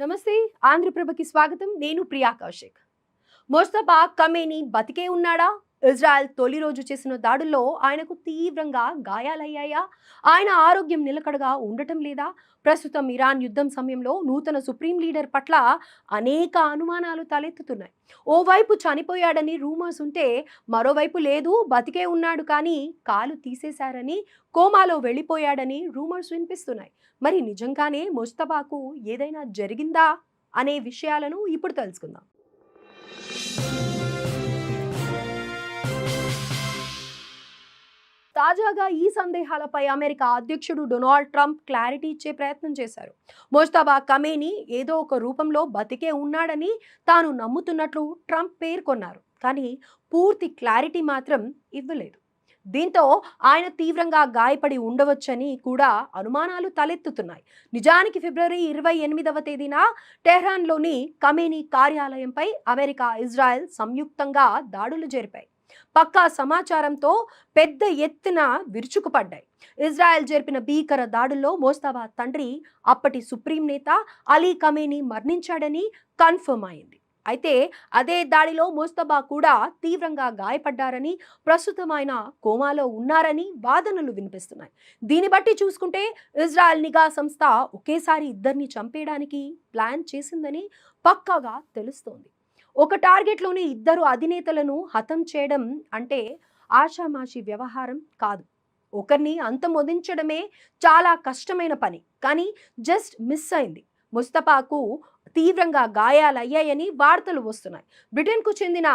నమస్తే. ఆంధ్రప్రభకి స్వాగతం. నేను ప్రియా కౌశిక్. ముస్తఫా ఖమేనీ బతికే ఉన్నాడా? ఇజ్రాయెల్ తొలి రోజు చేసిన దాడుల్లో ఆయనకు తీవ్రంగా గాయాలయ్యాయా? ఆయన ఆరోగ్యం నిలకడగా ఉండటం లేదా? ప్రస్తుతం ఇరాన్ యుద్ధం సమయంలో నూతన సుప్రీం లీడర్ పట్ల అనేక అనుమానాలు తలెత్తుతున్నాయి. ఓవైపు చనిపోయాడని రూమర్స్ ఉంటే, మరోవైపు లేదు బతికే ఉన్నాడు కానీ కాలు తీసేశారని, కోమాలో వెళ్ళిపోయాడని రూమర్స్ వినిపిస్తున్నాయి. మరి నిజంగానే ముస్తఫాకు ఏదైనా జరిగిందా అనే విషయాలను ఇప్పుడు తెలుసుకుందాం. తాజాగా ఈ సందేహాలపై అమెరికా అధ్యక్షుడు డొనాల్డ్ ట్రంప్ క్లారిటీ ఇచ్చే ప్రయత్నం చేశారు. ముజ్తబా ఖమేనీ ఏదో ఒక రూపంలో బతికే ఉన్నాడని తాను నమ్ముతున్నట్లు ట్రంప్ పేర్కొన్నారు. కానీ పూర్తి క్లారిటీ మాత్రం ఇవ్వలేదు. దీంతో ఆయన తీవ్రంగా గాయపడి ఉండవచ్చని కూడా అనుమానాలు తలెత్తుతున్నాయి. నిజానికి ఫిబ్రవరి 28వ తేదీన టెహ్రాన్లోని ఖమేనీ కార్యాలయంపై అమెరికా, ఇజ్రాయెల్ సంయుక్తంగా దాడులు జరిపాయి. పక్కా సమాచారంతో పెద్ద ఎత్తున విరుచుకుపడ్డాయి. ఇజ్రాయెల్ జరిపిన భీకర దాడుల్లో మోస్తఫా తండ్రి, అప్పటి సుప్రీం నేత అలీ ఖమేనీ మరణించాడని కన్ఫర్మ్ అయింది. అయితే అదే దాడిలో ముస్తఫా కూడా తీవ్రంగా గాయపడ్డారని, ప్రస్తుతం ఆయన కోమాలో ఉన్నారని వాదనలు వినిపిస్తున్నాయి. దీన్ని బట్టి చూసుకుంటే ఇజ్రాయెల్ నిఘా సంస్థ ఒకేసారి ఇద్దరిని చంపేయడానికి ప్లాన్ చేసిందని పక్కాగా తెలుస్తోంది. ఒక టార్గెట్లోని ఇద్దరు అధినేతలను హతం చేయడం అంటే ఆషామాషి వ్యవహారం కాదు. ఒకరిని అంతమొదించడమే చాలా కష్టమైన పని. కానీ జస్ట్ మిస్ అయింది. ముస్తఫాకు తీవ్రంగా గాయాలయ్యాయని వార్తలు వస్తున్నాయి. బ్రిటన్కు చెందిన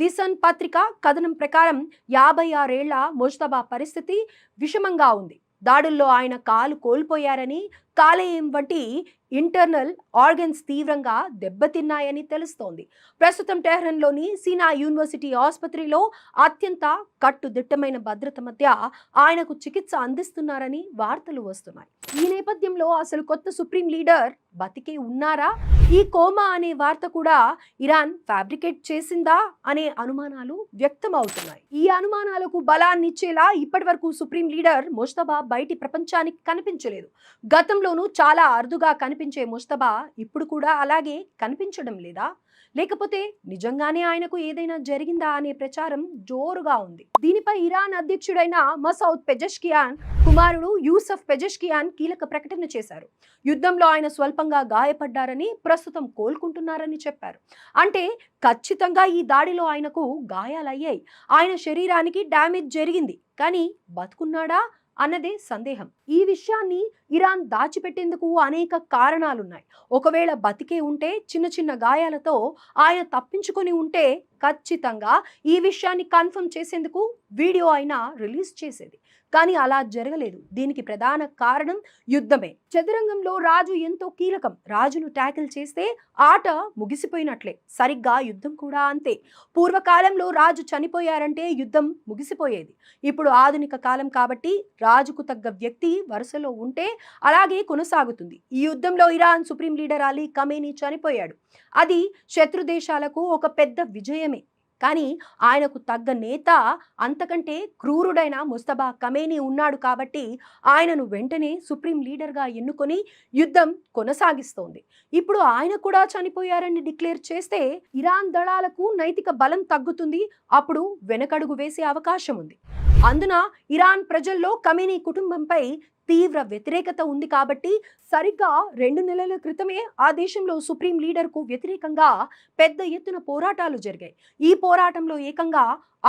ది సన్ పత్రిక కథనం ప్రకారం 56 ఏళ్ల ముస్తఫా పరిస్థితి విషమంగా ఉంది. దాడుల్లో ఆయన కాలు కోల్పోయారని, కాలేయం వంటి ఇంటర్నల్ ఆర్గన్స్ తీవ్రంగా దెబ్బతిన్నాయని తెలుస్తోంది. ప్రస్తుతం టెహ్రాన్లోని సీనా యూనివర్సిటీ ఆసుపత్రిలో అత్యంత కట్టుదిట్టమైన భద్రత మధ్య ఆయనకు చికిత్స అందిస్తున్నారని వార్తలు వస్తున్నాయి. ఈ నేపథ్యంలో అసలు కొత్త సుప్రీం లీడర్ బతికే ఉన్నారా? ఈ కోమా అనే వార్త కూడా ఇరాన్ ఫ్యాబ్రికేట్ చేసిందా అనే అనుమానాలు వ్యక్తం అవుతున్నాయి. ఈ అనుమానాలకు బలాన్నిచ్చేలా ఇప్పటి వరకు సుప్రీం లీడర్ ముస్తఫా బయటి ప్రపంచానికి కనిపించలేదు. గతంలోనూ చాలా అరుదుగా కనిపించే ముస్తఫా ఇప్పుడు కూడా అలాగే కనిపించడం లేదా? లేకపోతే నిజంగానే ఆయనకు ఏదైనా జరిగిందా అనే ప్రచారం జోరుగా ఉంది. దీనిపై ఇరాన్ అధ్యక్షుడైన మసౌద్ పెజెష్కియాన్ కుమారుడు యూసఫ్ పెజెష్కియాన్ కీలక ప్రకటన చేశారు. యుద్ధంలో ఆయన స్వల్పంగా గాయపడ్డారని, ప్రస్తుతం కోలుకుంటున్నారని చెప్పారు. అంటే ఖచ్చితంగా ఈ దాడిలో ఆయనకు గాయాలయ్యాయి. ఆయన శరీరానికి డ్యామేజ్ జరిగింది, కానీ బతుకున్నాడా అన్నదే సందేహం. ఈ విషయాన్ని ఇరాన్ దాచిపెట్టేందుకు అనేక కారణాలున్నాయి. ఒకవేళ బతికే ఉంటే, చిన్న చిన్న గాయాలతో ఆయన తప్పించుకొని ఉంటే ఖచ్చితంగా ఈ విషయాన్ని కన్ఫర్మ్ చేసేందుకు వీడియో అయినా రిలీజ్ చేసేది. కానీ అలా జరగలేదు. దీనికి ప్రధాన కారణం యుద్ధమే. చదురంగంలో రాజు ఎంతో కీలకం. రాజును ట్యాకిల్ చేస్తే ఆట ముగిసిపోయినట్లే. సరిగ్గా యుద్ధం కూడా అంతే. పూర్వకాలంలో రాజు చనిపోయారంటే యుద్ధం ముగిసిపోయేది. ఇప్పుడు ఆధునిక కాలం కాబట్టి రాజుకు తగ్గ వ్యక్తి వరుసలో ఉంటే అలాగే కొనసాగుతుంది. ఈ యుద్ధంలో Iran supreme leader Ali Khamenei చనిపోయాడు. అది శత్రు దేశాలకు ఒక పెద్ద విజయమే. కానీ ఆయనకు తగ్గ నేత, అంతకంటే క్రూరుడైన ముస్తఫా ఖమేనీ ఉన్నాడు కాబట్టి ఆయనను వెంటనే సుప్రీం లీడర్గా ఎన్నుకొని యుద్ధం కొనసాగిస్తోంది. ఇప్పుడు ఆయన కూడా చనిపోయారని డిక్లేర్ చేస్తే ఇరాన్ దళాలకు నైతిక బలం తగ్గుతుంది. అప్పుడు వెనకడుగు వేసే అవకాశం ఉంది. అందున ఇరాన్ ప్రజల్లో ఖమేనీ కుటుంబంపై తీవ్ర వ్యతిరేకత ఉంది కాబట్టి సరిగ్గా 2 నెలల క్రితమే ఆ దేశంలో సుప్రీం లీడర్కు వ్యతిరేకంగా పెద్ద ఎత్తున పోరాటాలు జరిగాయి. ఈ పోరాటంలో ఏకంగా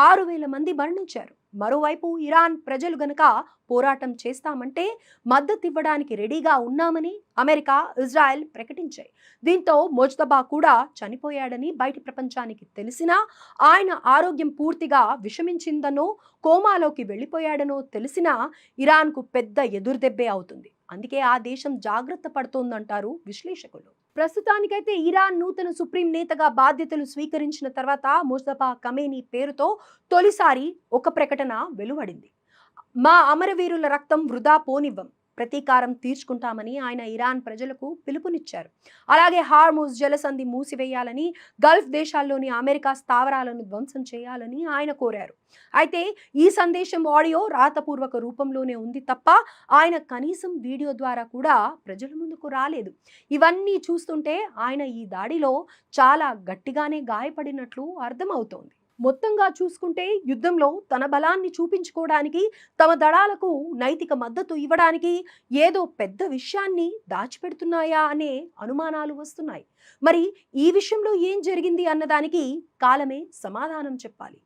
6,000 మంది మరణించారు. మరోవైపు ఇరాన్ ప్రజలు గనక పోరాటం చేస్తామంటే మద్దతు ఇవ్వడానికి రెడీగా ఉన్నామని అమెరికా, ఇజ్రాయెల్ ప్రకటించాయి. దీంతో ముజ్తబా కూడా చనిపోయాడని బయటి ప్రపంచానికి తెలిసినా, ఆయన ఆరోగ్యం పూర్తిగా విషమించిందనో, కోమాలోకి వెళ్ళిపోయాడనో తెలిసినా ఇరాన్కు పెద్ద ఎదురుదెబ్బే అవుతుంది. అందుకే ఆ దేశం జాగ్రత్త పడుతోందంటారు విశ్లేషకులు. ప్రస్తుతానికైతే ఇరాన్ నూతన సుప్రీం నేతగా బాధ్యతలు స్వీకరించిన తర్వాత ముస్తఫా ఖమేనీ పేరుతో తొలిసారి ఒక ప్రకటన వెలువడింది. మా అమరవీరుల రక్తం వృధా పోనివ్వం, ప్రతీకారం తీర్చుకుంటామని ఆయన ఇరాన్ ప్రజలకు పిలుపునిచ్చారు. అలాగే హార్ముజ్ జలసంధి మూసివేయాలని, గల్ఫ్ దేశాల్లోని అమెరికా స్థావరాలను ధ్వంసం చేయాలని ఆయన కోరారు. అయితే ఈ సందేశం ఆడియో రాతపూర్వక రూపంలోనే ఉంది తప్ప ఆయన కనీసం వీడియో ద్వారా కూడా ప్రజల ముందుకు రాలేదు. ఇవన్నీ చూస్తుంటే ఆయన ఈ దాడిలో చాలా గట్టిగానే గాయపడినట్లు అర్థమవుతోంది. మొత్తంగా చూసుకుంటే యుద్ధంలో తన బలాన్ని చూపించుకోవడానికి, తమ దళాలకు నైతిక మద్దతు ఇవ్వడానికి ఏదో పెద్ద విషయాన్ని దాచిపెడుతున్నాయా అనే అనుమానాలు వస్తున్నాయి. మరి ఈ విషయంలో ఏం జరిగింది అన్నదానికి కాలమే సమాధానం చెప్పాలి.